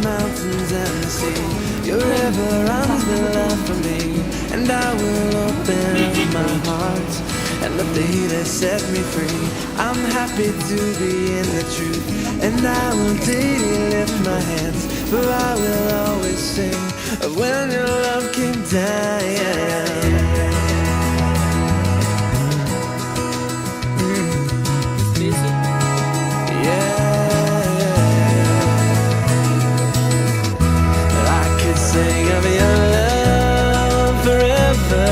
mountains and the sea. Your river runs with love for me, and I will open up my heart and let the healer set me free. I'm happy to be in the truth, and I will daily lift my hands, for I will always sing of when your love came down. Sing of your love forever.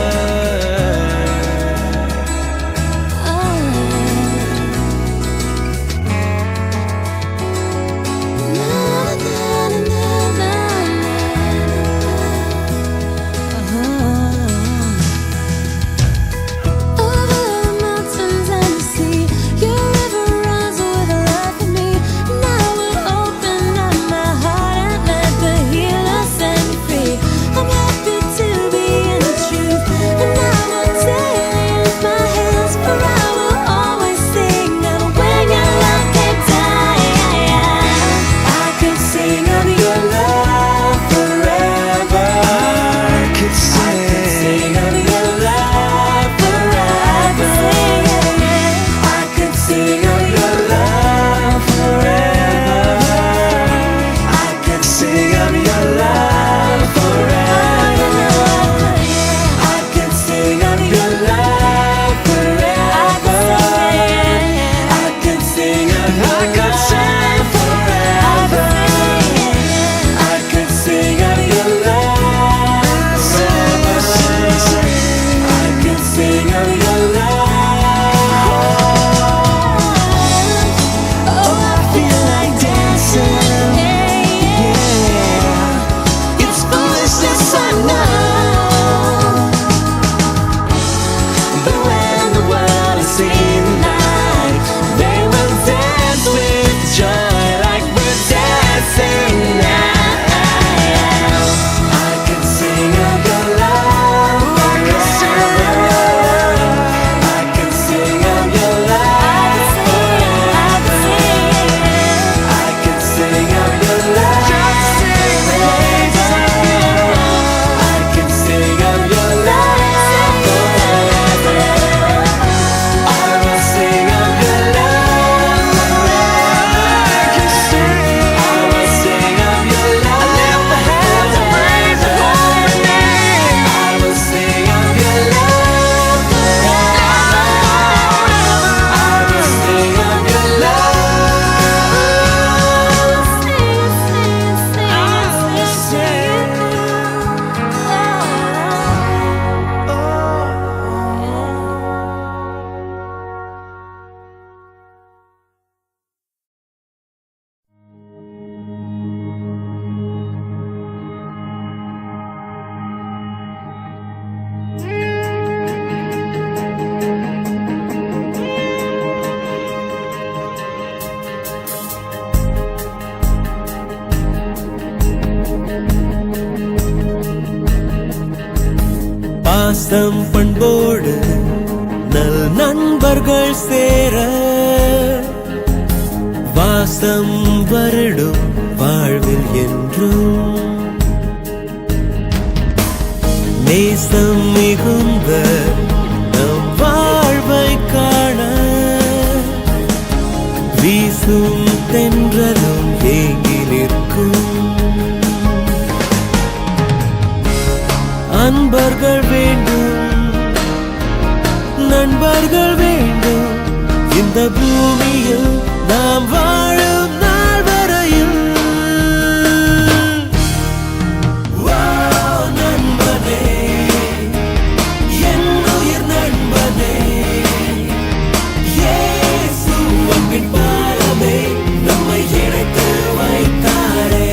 பாசம் பண்போடு நல் நண்பர்கள் சேர வாசம் வருடும் வாழ்வில் என்றும் நேசம் மிகுந்த நம் வாழ்வை காண வீசும் தென்றலும் ஏங்கி நிற்கும் அன்பர்கள் வேண்டும் நண்பர்கள் வேண்டும் இந்த பூமியில் நாம் வாழும் நாள் வரையில் நண்பனே என் உயிர் நண்பனே இயேசு அன்பின் பாலமே நம்மை இணைத்து வைத்தாரே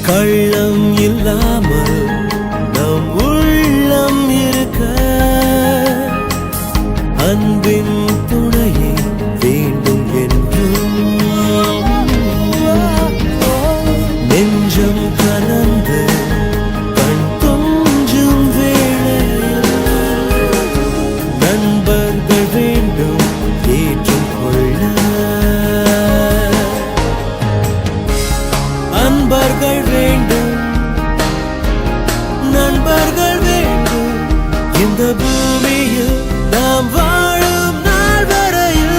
கள்ளம் இல்லாமல் நம் உள்ளம் இருக்க அன்பின் துணையை நண்பர்கள் வேண்டும், நண்பர்கள் வேண்டும். இந்த பூமியில் நாம் வாழும் நாள் வரையில்.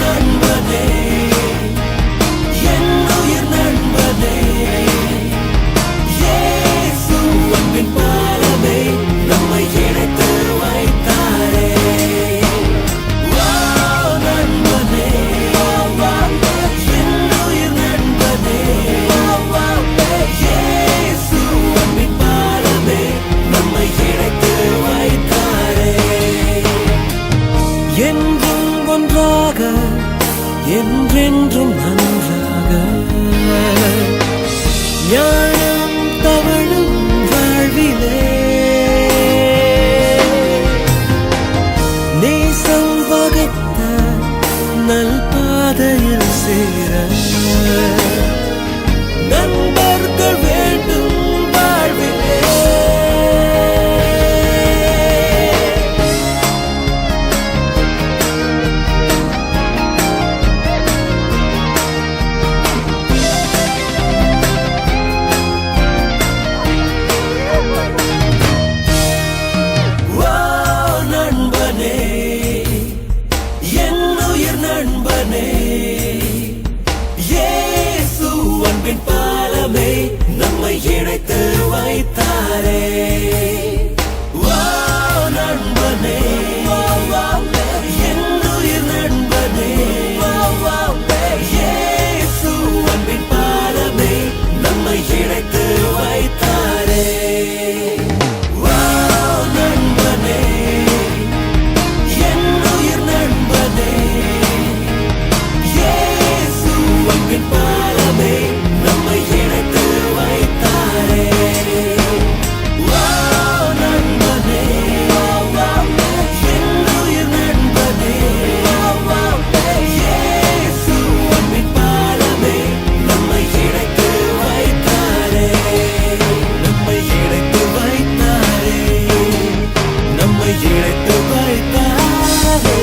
நண்பனே, என் உயிர் நண்பனே, இயேசு அன்பின் பாலமே நம்மை இணைத்து வைத்தாரே. நண்பனே, என் உயிர் நண்பனே, இயேசு அன்பின் பாலமே நம்மை இணைத்து வைத்தாரே. என்றும் ஒன்றாக, என்றென்றும் நன்றாக, ஞானம் தவழும் வாழ்விலே நேசம் வகுத்த நல் பாதையில் சேர நண்பர்கள் வேண்டும் வாழ்விலே. நண்பனே, என் உயிர் நண்பனே, இயேசு அன்பின் பாலமே நம்மை இணைத்து வைத்தாரே. நண்பனே, என் உயிர் நண்பனே, இயேசு அன்பின் பாலமே நம்மை இணைத்து வைத்தாரே. நண்பனே, என் உயிர் நண்பனே, இயேசு அன்பின் பாலமே நம்மை இணைத்து வைத்தாரே. நண்பனே, என் உயிர் நண்பனே, இயேசு அன்பின் பாலமே நம்மை இணைத்து வைத்தாரே. நம்மை இணைத்து வைத்தாரே, நம்மை இணைத்து வைத்தாரே.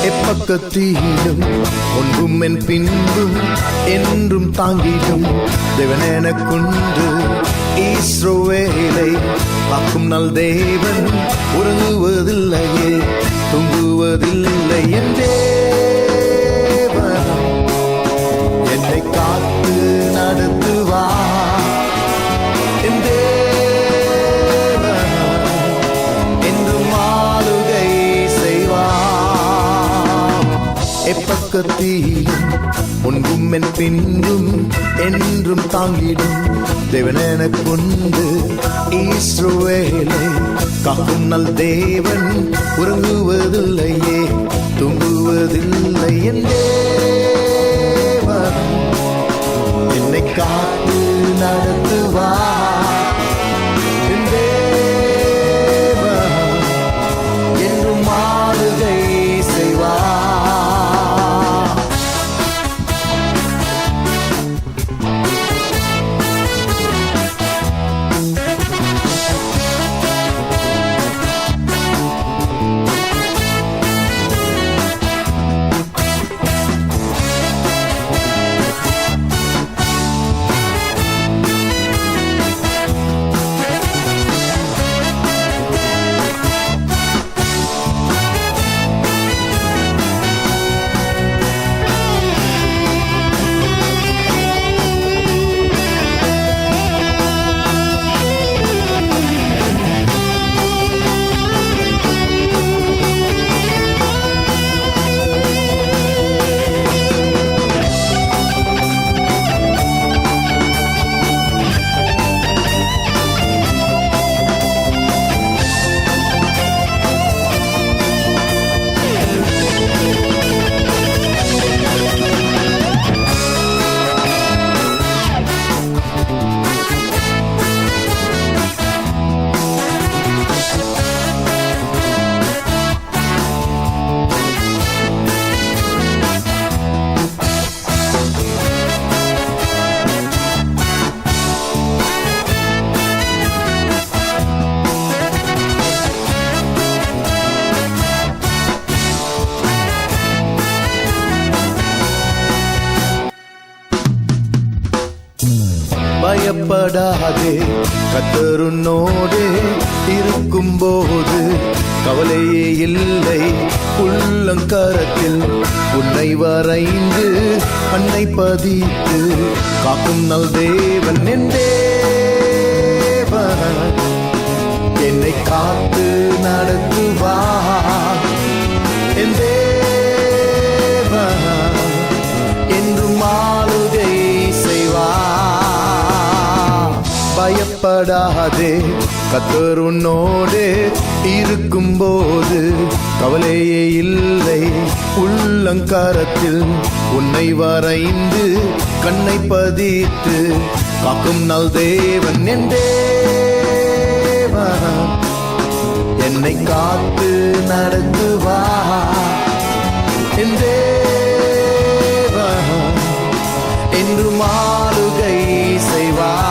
எப்பக்கத்திலும் ஒன்றும் என் பின்பும் என்றும் தாங்கிடும் தேவன் எனக்குண்டு. இஸ்ரவேலை காக்கும் நல் தேவன் உறங்குவதில்லையே, தூங்குவதில்லை. என் தேவன் என்னை காத்து நடத்துவார். என் தேவன் என்றும் ஆளுகை செய்வார். எப்பக்கத்திலும் முன்பும் என் பின்பும் என்றும் தாங்கிடும் தேவன் எனக்குண்டு. இஸ்ரவேலை காக்கும் நல் தேவன் உறங்குவதில்லையே, தூங்குவதில்லை. என் தேவன் என்னை காத்து நடத்துவார். என் தேவன் என்றும் ஆளுகை செய்வார். பயப்படாதே, கர்த்தர் உன்னோடு இருக்கும்போது கவலையே இல்லை. உள்ளங்கரத்தில் உன்னை வரைந்து கண்ணை பதித்து காக்கும் நல் தேவன் என் தேவன் என்னை காத்து நடத்துவார். என் தேவன் என்றும் ஆளுகை செய்வார். பயப்படாதே, கர்த்தர் உன்னோடு இருக்கும்போது கவலையே இல்லை. உள்ளங்கரத்தில் உன்னை வரைந்து கண்ணை பதித்து காக்கும் நல் தேவன் என் தேவன் என்னை காத்து நடத்துவார். என் தேவன் என்றும் ஆளுகை செய்வார்.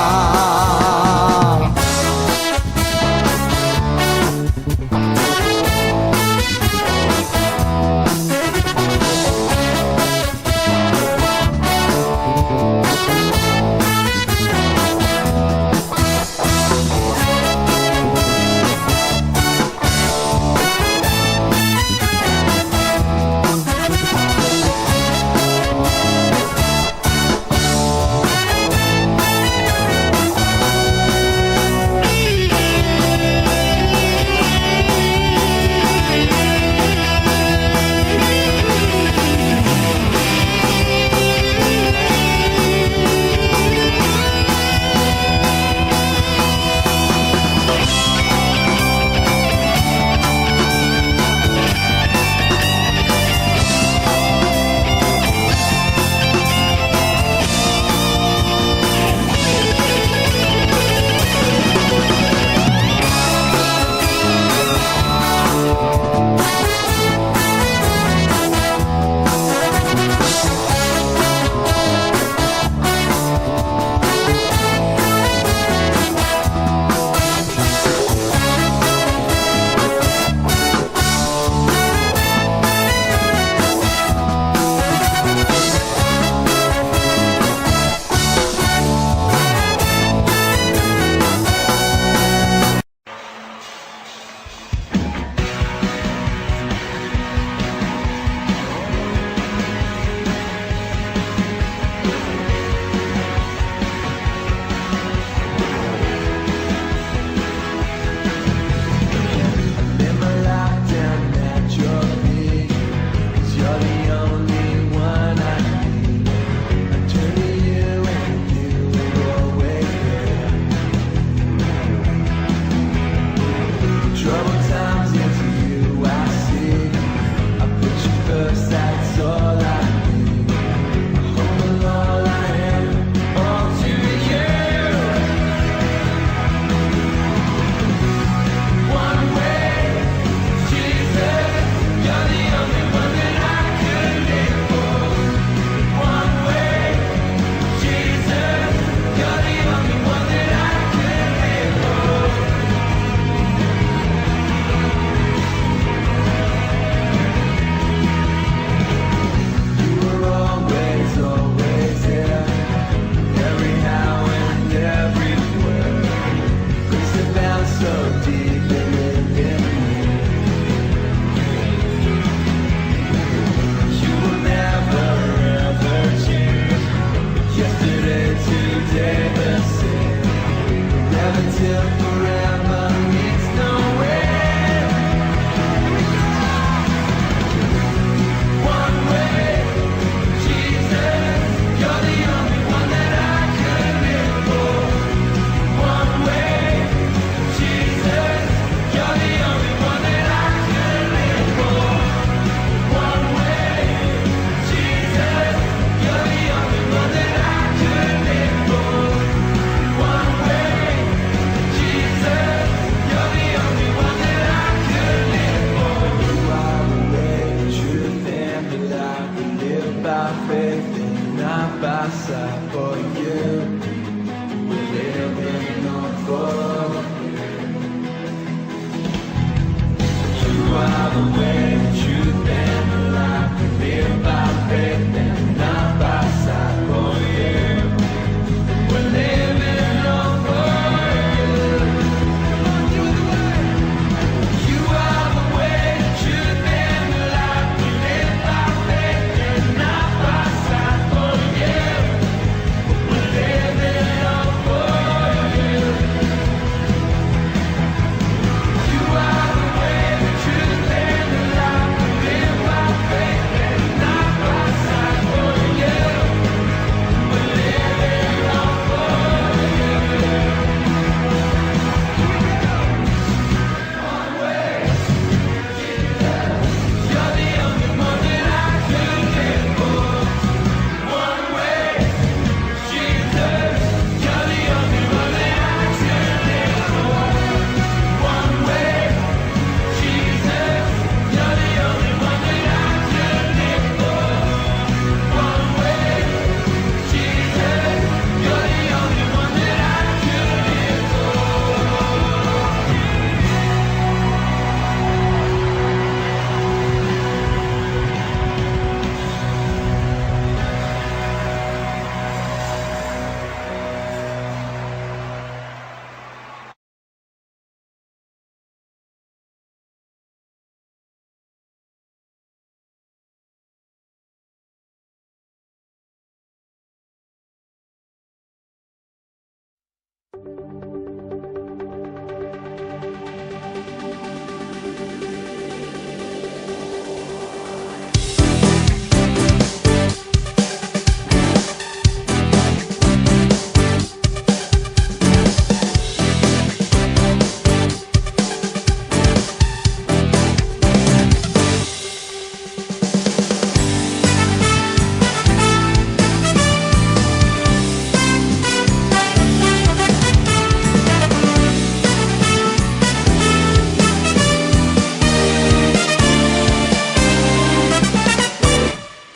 We're living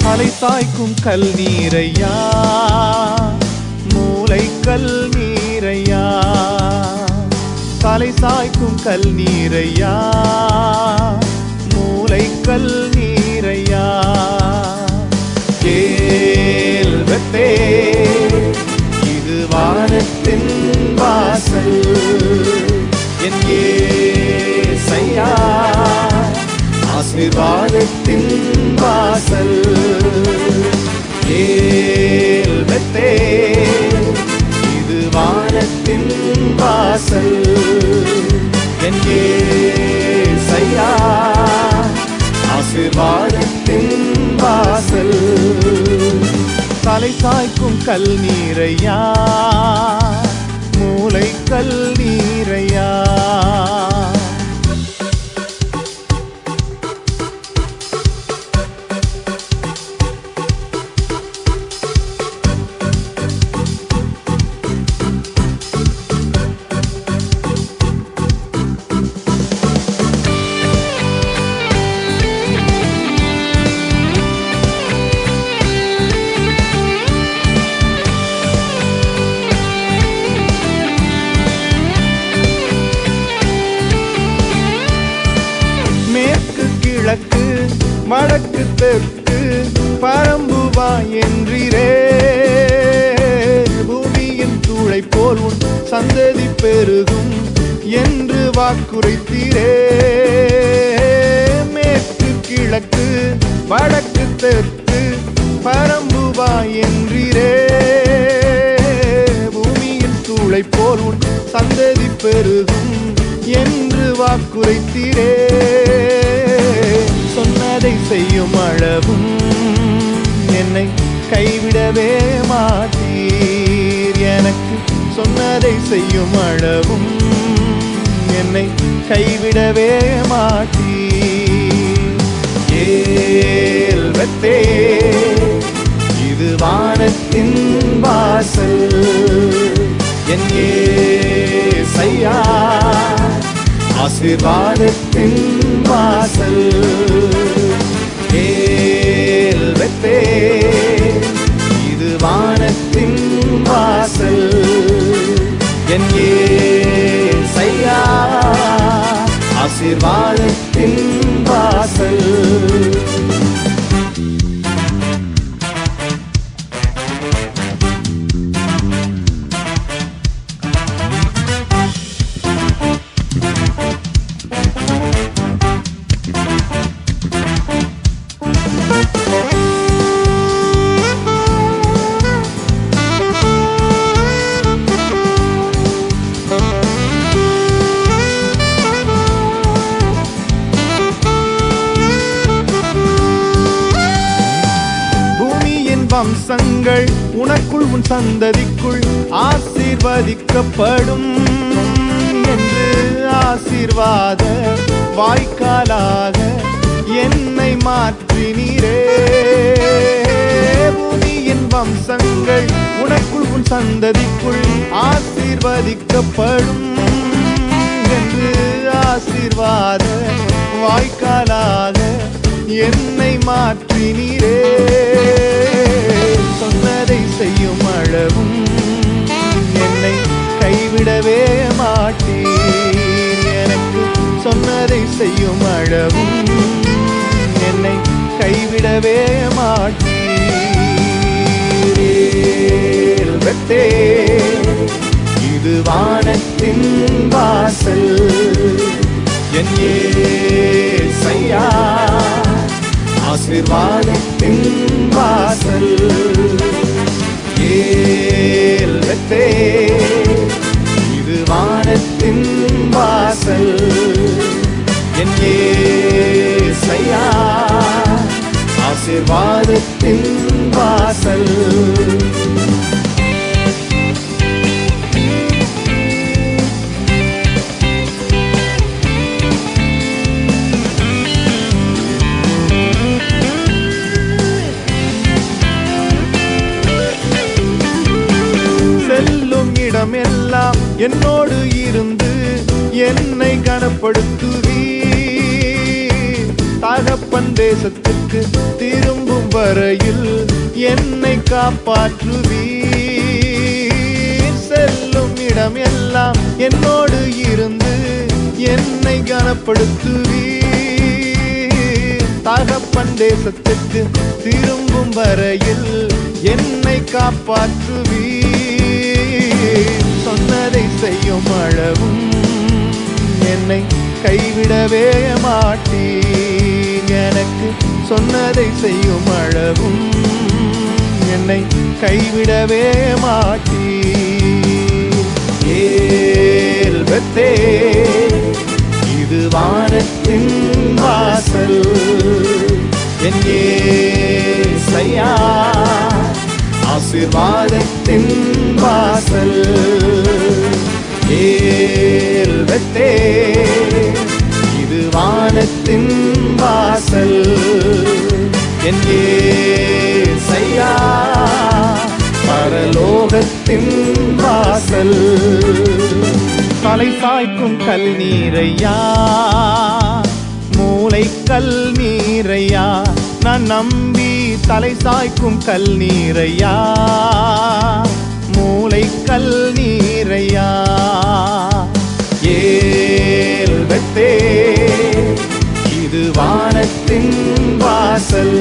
தலை சாய்க்கும் கல் நீரையா, மூளை கல் நீரையா, தலை சாய்க்கும் கல் நீரையா, மூளை கல் நீரையா. கேள்வத்தே இது வானத்தின் வாசல், என் ஏசையா ஆசீர்வாதத்தின் வாசல். கேள்வத்தே இது வானத்தின் வாசல், என் ஏசையா ஆசீர்வாதத்தின் வாசல். தலை சாய்க்கும் கல் நீரையா, மூளை கல் நீரையா. கிழக்கு வடக்கு தெற்கு பரம்புவா என்றிரே, பூமியின் தூளை போல் உன் சந்ததி பெருகும் என்று வாக்குரைத்தீரே. மேற்கு கிழக்கு வடக்கு தெற்கு பரம்புவா என்றிரே, பூமியின் தூளை போல் உன் சந்ததி பெருகும் என்று வாக்குரைத்தீரே. சொன்னதை செய்யும் அளவும் என்னை கைவிடவே மாட்டீர், எனக்கு சொன்னதை செய்யும் அளவும் என்னை கைவிடவே மாட்டீர். கேள்வத்தே இது வானத்தின் வாசல், என் ஏசையா ஆசீர்வாதத்தின் வாசல். கேள்வத்தே இது வானத்தின் வாசல், என் ஏசையா ஆசீர்வாதத்தின் வாசல். வம்சங்கள் உனக்குள் உன் சந்ததிக்குள் ஆசீர்வதிக்கப்படும் என்று ஆசீர்வாத வாய்க்காலாக என்னை மாற்றினீரே. பூமியின் வம்சங்கள் உனக்குள் உன் சந்ததிக்குள் ஆசீர்வதிக்கப்படும் என்று ஆசீர்வாத வாய்க்காலாக என்னை மாற்றினீரே. சொன்னதை செய்யும் அளவும் என்னை கைவிடவே மாட்டீர், எனக்கு சொன்னதை செய்யும் அளவும் என்னை கைவிடவே மாட்டீர். இது வானத்தின் வாசல், என் ஏசையா ஆசீர்வாதத்தின் வாசல். கேள்வத்தே வானத்தின் வாசல் என் ஏசையா ஆசீர்வாதத்தின் வாசல் எல்லாம் என்னோடு இருந்து என்னை கனப்படுத்துவீர் தகப்பன் தேசத்துக்கு திரும்பும் வரையில் என்னை காப்பாற்றுவீர் செல்லும் இடம் எல்லாம் என்னோடு இருந்து என்னை கனப்படுத்துவீர் தகப்பன் தேசத்துக்கு திரும்பும் வரையில் என்னை காப்பாற்றுவீர் சொன்னதை செய்யும் அளவும் என்னை கைவிடவே மாட்டீர் எனக்கு சொன்னதை செய்யும் அளவும் என்னை கைவிடவே மாட்டீர் ஏல்பத்தே இது வானத்தின் வாசல் என் ஏசையா ஆசீர்வாதத்தின் வாசல் ஏல்பத்தே இது வானத்தின் வாசல் என் ஏசையா பரலோகத்தின் வாசல் தலை சாய்க்கும் கல் நீரையா மூளை கல் நீரையா நான் நம்பி தலை சாய்க்கும் கல் நீரையா மூளை கல் நீரையா ஏல்பத்தே இது வானத்தின் வாசல்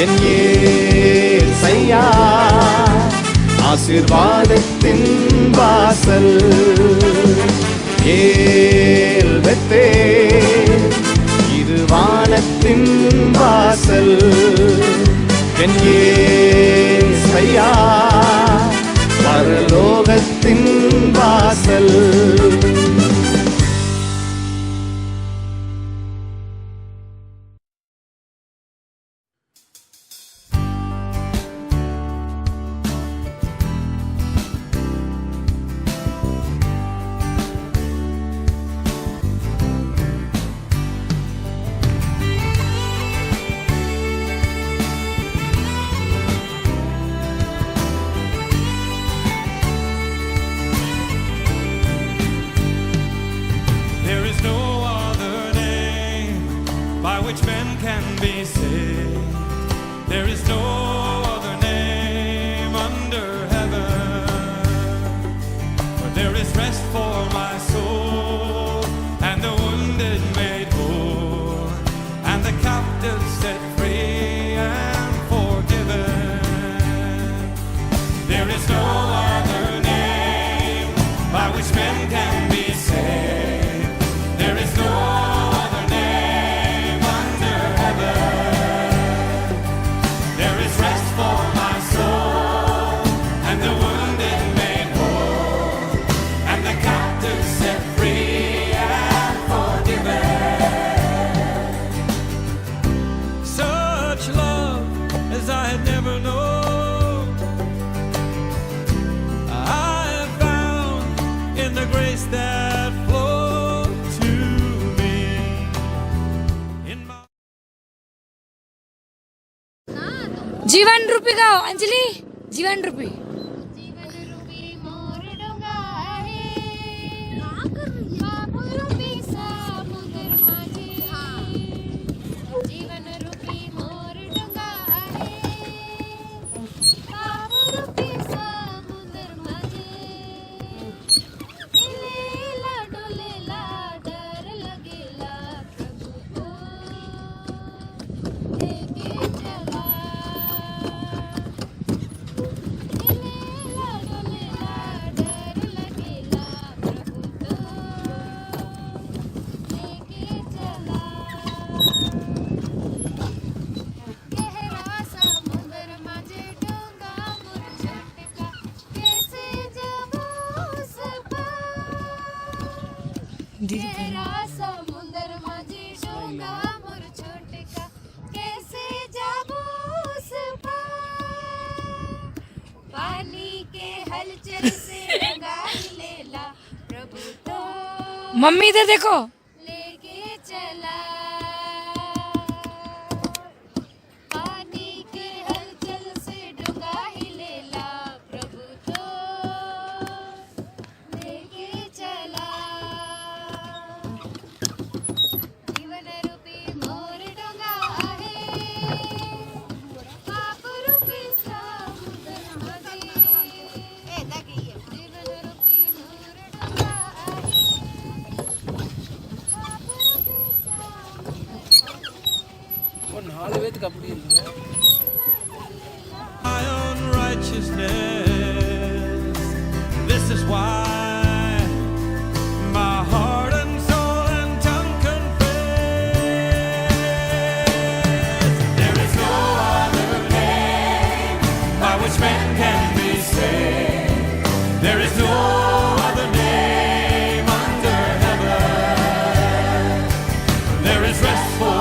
என் ஏசையா ஆசீர்வாதத்தின் வாசல் ஏல்பத்தே இது வானத்தின் வாசல் என் ஏசையா பரலோகத்தின் வாசல் जीवन रूपी गाओ अंजलि जीवन रूपी मम्मी इधर देखो लेके चला पानी के हलचल से डूंगा ही लेला प्रभु तो लेके चला जीवन रूपी मोर डोंगा आहे पाप रूपी समुद्र मध्ये जीवन रूपी मोर डोंगा आहे पाप रूपी समुद्र my own righteousness. This is why my heart and soul and tongue confess. There is no other name by which man can be saved. There is no other name under heaven. There is rest for